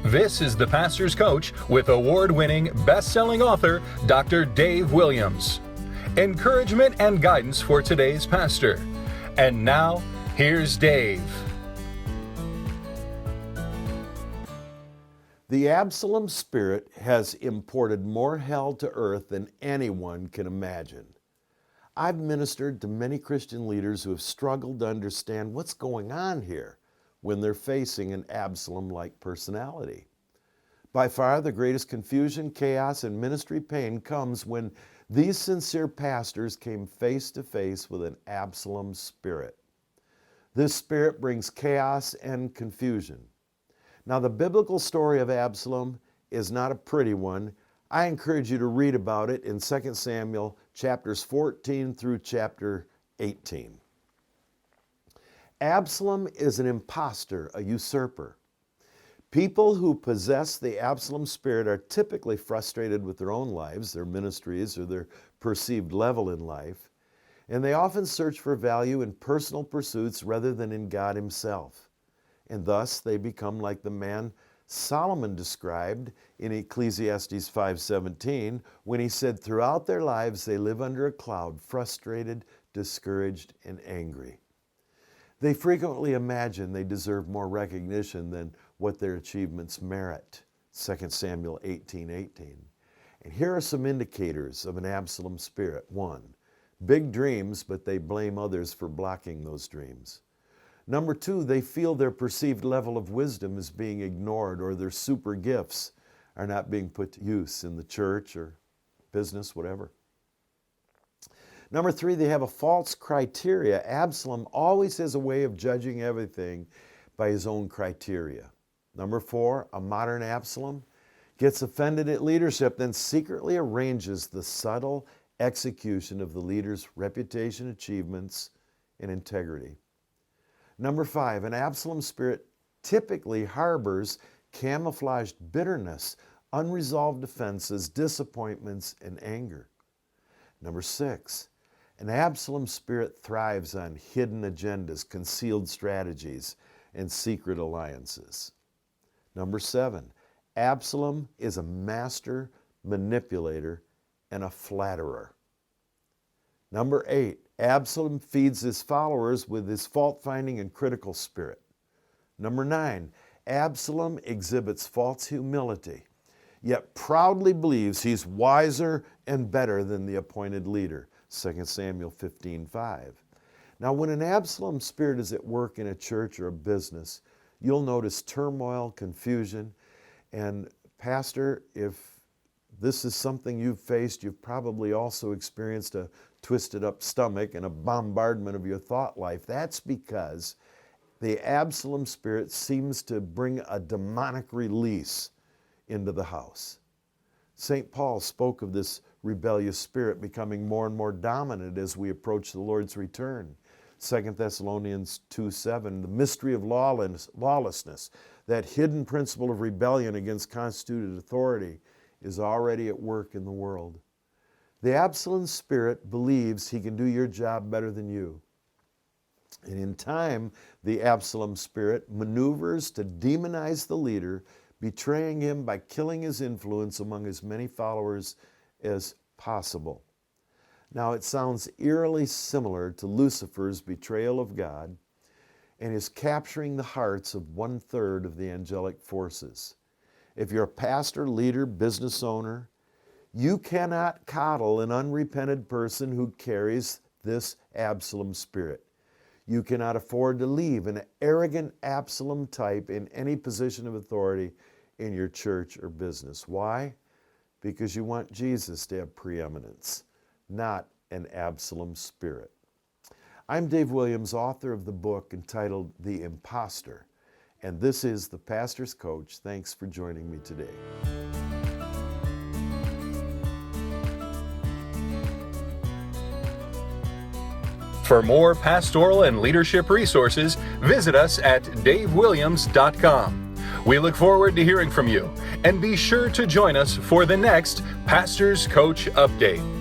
This is the Pastor's Coach with award-winning, best-selling author, Dr. Dave Williams. Encouragement and guidance for today's pastor. And now, here's Dave. The Absalom Spirit has imported more hell to earth than anyone can imagine. I've ministered to many Christian leaders who have struggled to understand what's going on here when they're facing an Absalom-like personality. By far, the greatest confusion, chaos, and ministry pain comes when these sincere pastors came face to face with an Absalom spirit. This spirit brings chaos and confusion. Now, the biblical story of Absalom is not a pretty one. I encourage you to read about it in 2 Samuel chapters 14 through chapter 18. Absalom is an imposter, a usurper. People who possess the Absalom spirit are typically frustrated with their own lives, their ministries, or their perceived level in life, and they often search for value in personal pursuits rather than in God Himself. And thus they become like the man Solomon described in Ecclesiastes 5:17 when he said, "Throughout their lives they live under a cloud, frustrated, discouraged, and angry." They frequently imagine they deserve more recognition than what their achievements merit. 2 Samuel 18:18. And here are some indicators of an Absalom spirit. 1, big dreams, but they blame others for blocking those dreams. Number 2, they feel their perceived level of wisdom is being ignored, or their super gifts are not being put to use in the church or business, whatever. Number 3, they have a false criteria. Absalom always has a way of judging everything by his own criteria. Number 4, a modern Absalom gets offended at leadership, then secretly arranges the subtle execution of the leader's reputation, achievements, and integrity. Number 5, an Absalom spirit typically harbors camouflaged bitterness, unresolved offenses, disappointments, and anger. Number 6, an Absalom spirit thrives on hidden agendas, concealed strategies, and secret alliances. Number 7, Absalom is a master manipulator and a flatterer. Number 8, Absalom feeds his followers with his fault-finding and critical spirit. Number 9, Absalom exhibits false humility, yet proudly believes he's wiser and better than the appointed leader. 2 Samuel 15:5. Now, when an Absalom spirit is at work in a church or a business, you'll notice turmoil, confusion, and Pastor, if this is something you've faced, you've probably also experienced a twisted up stomach and a bombardment of your thought life. That's because the Absalom spirit seems to bring a demonic release into the house. St. Paul spoke of this rebellious spirit becoming more and more dominant as we approach the Lord's return. 2 Thessalonians 2:7, the mystery of lawlessness, that hidden principle of rebellion against constituted authority, is already at work in the world. The Absalom spirit believes he can do your job better than you. And in time, the Absalom spirit maneuvers to demonize the leader, betraying him by killing his influence among as many followers as possible. Now, it sounds eerily similar to Lucifer's betrayal of God and his capturing the hearts of 1/3 of the angelic forces. If you're a pastor, leader, business owner, you cannot coddle an unrepented person who carries this Absalom spirit. You cannot afford to leave an arrogant Absalom type in any position of authority in your church or business. Why? Because you want Jesus to have preeminence, not an Absalom spirit. I'm Dave Williams, author of the book entitled The Imposter, and this is the Pastor's Coach. Thanks for joining me today. For more pastoral and leadership resources, visit us at davewilliams.com. We look forward to hearing from you, and be sure to join us for the next Pastor's Coach Update.